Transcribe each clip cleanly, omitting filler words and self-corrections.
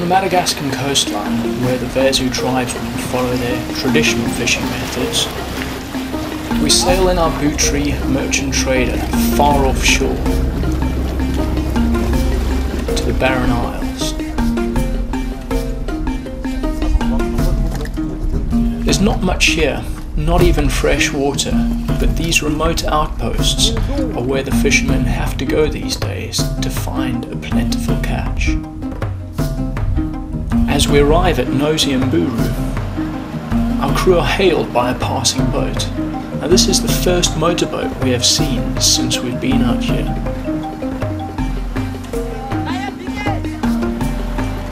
the Madagascar coastline, where the Vezo tribesmen follow their traditional fishing methods, we sail in our Bootry merchant trader far offshore to the Barren Isles. There's not much here, not even fresh water, but these remote outposts are where the fishermen have to go these days to find a plentiful catch. As we arrive at Nosy and Buru, our crew are hailed by a passing boat. Now this is the first motorboat we have seen since we've been out here.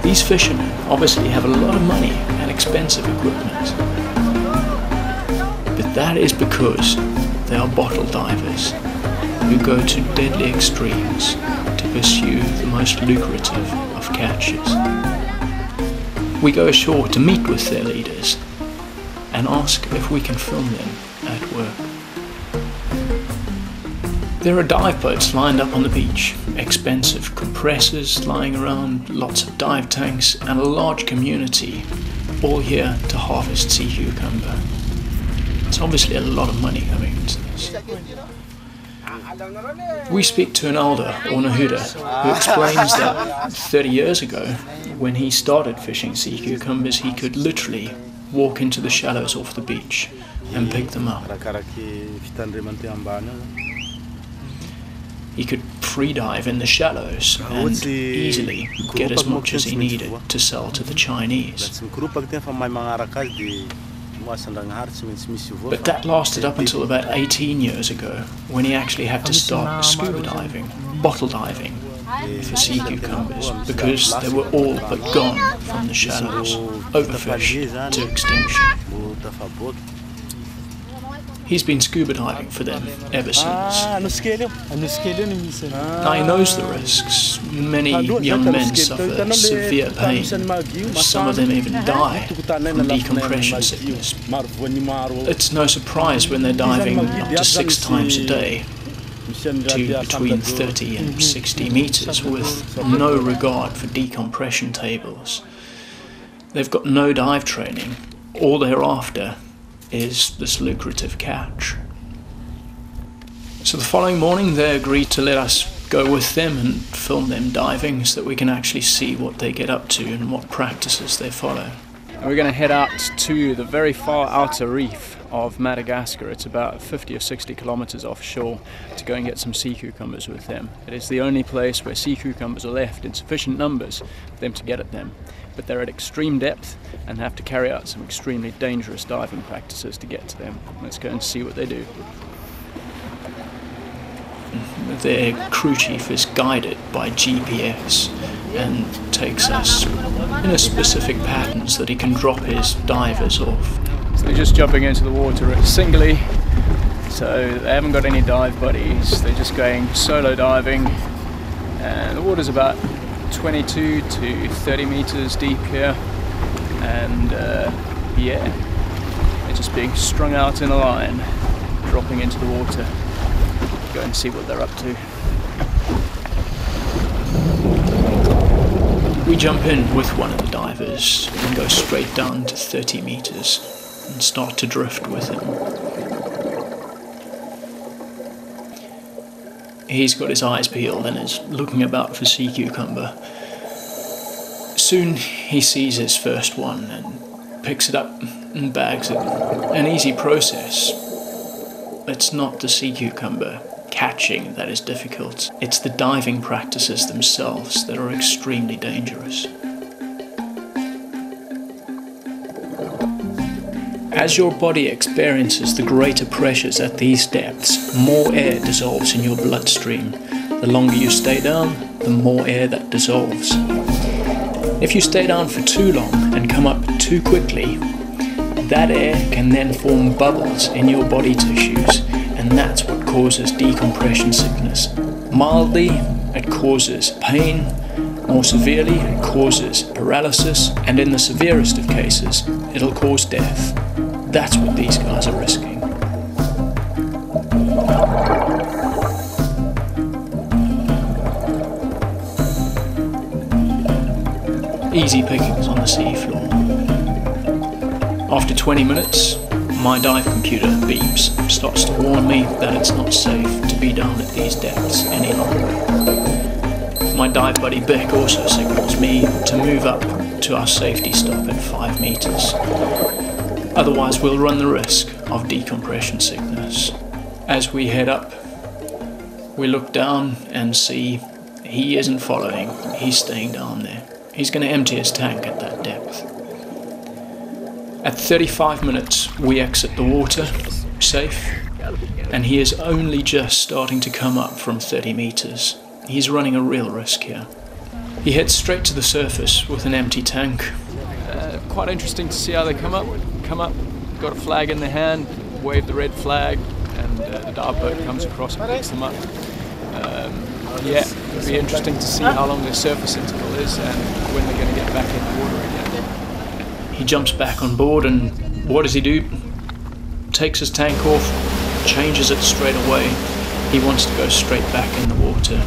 These fishermen obviously have a lot of money and expensive equipment. But that is because they are bottle divers who go to deadly extremes to pursue the most lucrative of catches. We go ashore to meet with their leaders and ask if we can film them at work. There are dive boats lined up on the beach, expensive compressors lying around, lots of dive tanks and a large community all here to harvest sea cucumber. It's obviously a lot of money coming into this. We speak to an elder, or Nahuda, who explains that 30 years ago, when he started fishing sea cucumbers, he could literally walk into the shallows off the beach and pick them up. He could free dive in the shallows and easily get as much as he needed to sell to the Chinese. But that lasted up until about 18 years ago, when he actually had to start scuba diving, bottle diving, for sea cucumbers, because they were all but gone from the shallows, overfished to extinction. He's been scuba diving for them ever since. Now he knows the risks. Many young men suffer severe pain. Some of them even die from decompression sickness. It's no surprise when they're diving up to 6 times a day, to between 30 and 60 meters, with no regard for decompression tables. They've got no dive training. All they're after is this lucrative catch. So the following morning they agreed to let us go with them and film them diving so that we can actually see what they get up to and what practices they follow. And we're going to head out to the very far outer reef of Madagascar. It's about 50 or 60 kilometers offshore to go and get some sea cucumbers with them. It is the only place where sea cucumbers are left in sufficient numbers for them to get at them. But they're at extreme depth and have to carry out some extremely dangerous diving practices to get to them. Let's go and see what they do. Their crew chief is guided by GPS and takes us in a specific pattern so that he can drop his divers off. So they're just jumping into the water singly, so they haven't got any dive buddies, they're just going solo diving, and the water's about 22 to 30 meters deep here, and yeah, they're just being strung out in a line, dropping into the water. Go and see what they're up to. We jump in with one of the divers and go straight down to 30 meters and start to drift with him. He's got his eyes peeled and is looking about for sea cucumber. Soon he sees his first one and picks it up and bags it. An easy process. It's not the sea cucumber catching that is difficult. It's the diving practices themselves that are extremely dangerous. As your body experiences the greater pressures at these depths, more air dissolves in your bloodstream. The longer you stay down, the more air that dissolves. If you stay down for too long and come up too quickly, that air can then form bubbles in your body tissues, and that's what causes decompression sickness. Mildly, it causes pain. More severely, it causes paralysis, and in the severest of cases, it'll cause death. That's what these guys are risking. easy pickings on the seafloor. After 20 minutes, my dive computer beeps, starts to warn me that it's not safe to be down at these depths any longer. My dive buddy Beck also signals me to move up to our safety stop at 5 meters. Otherwise we'll run the risk of decompression sickness. As we head up, we look down and see he isn't following, he's staying down there. He's going to empty his tank at that depth. At 35 minutes we exit the water, safe, and he is only just starting to come up from 30 meters. He's running a real risk here. He heads straight to the surface with an empty tank. Quite interesting to see how they come up, got a flag in their hand, wave the red flag, and the dive boat comes across and picks them up. Yeah, it'll be interesting to see how long their surface interval is and when they're going to get back in the water again. He jumps back on board, and what does he do? Takes his tank off, changes it straight away. He wants to go straight back in the water.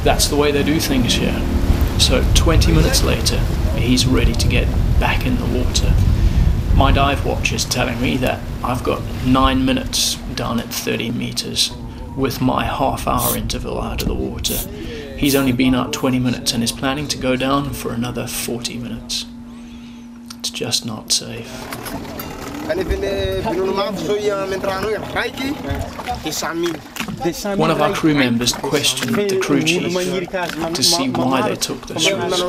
That's the way they do things here. So 20 minutes later, he's ready to get back in the water. My dive watch is telling me that I've got 9 minutes down at 30 meters with my half-hour interval out of the water. He's only been out 20 minutes and is planning to go down for another 40 minutes. It's just not safe. One of our crew members questioned the crew chief to see why they took this risk.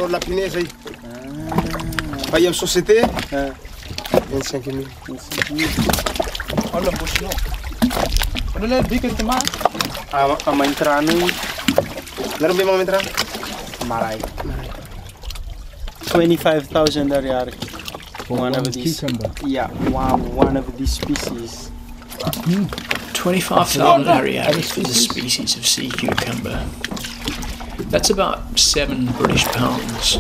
$25,000 one of these cucumber. Yeah, one of these species. 25,000 ariary for the species of sea cucumber. That's about 7 British pounds,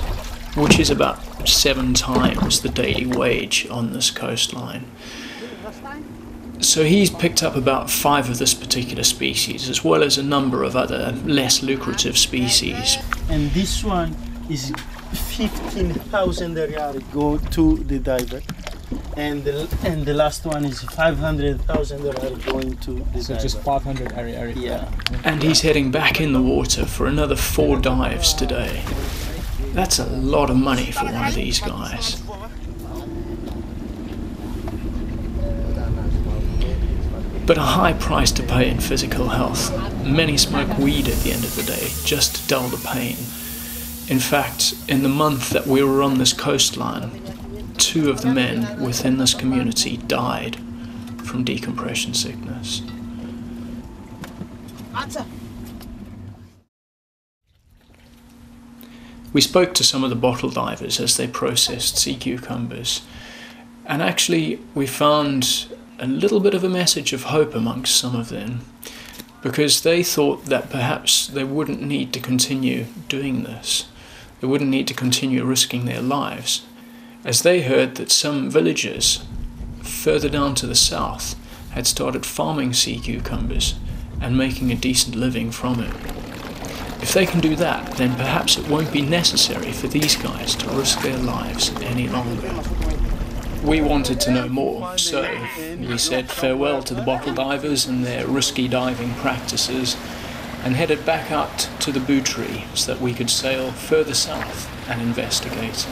which is about 7 times the daily wage on this coastline. So he's picked up about 5 of this particular species, as well as a number of other less lucrative species. And this one is 15,000 riyal go to the diver, and the last one is 500,000 riyal going to the diver. So just 500 ari. Yeah. And he's heading back in the water for another 4 dives today. That's a lot of money for one of these guys. But a high price to pay in physical health. Many smoke weed at the end of the day, just to dull the pain. In fact, in the month that we were on this coastline, 2 of the men within this community died from decompression sickness. We spoke to some of the bottle divers as they processed sea cucumbers, and actually we found a little bit of a message of hope amongst some of them, because they thought that perhaps they wouldn't need to continue doing this. They wouldn't need to continue risking their lives, as they heard that some villagers further down to the south had started farming sea cucumbers and making a decent living from it. If they can do that, then perhaps it won't be necessary for these guys to risk their lives any longer. We wanted to know more, so we said farewell to the bottle divers and their risky diving practices, and headed back out to the Buttery so that we could sail further south and investigate.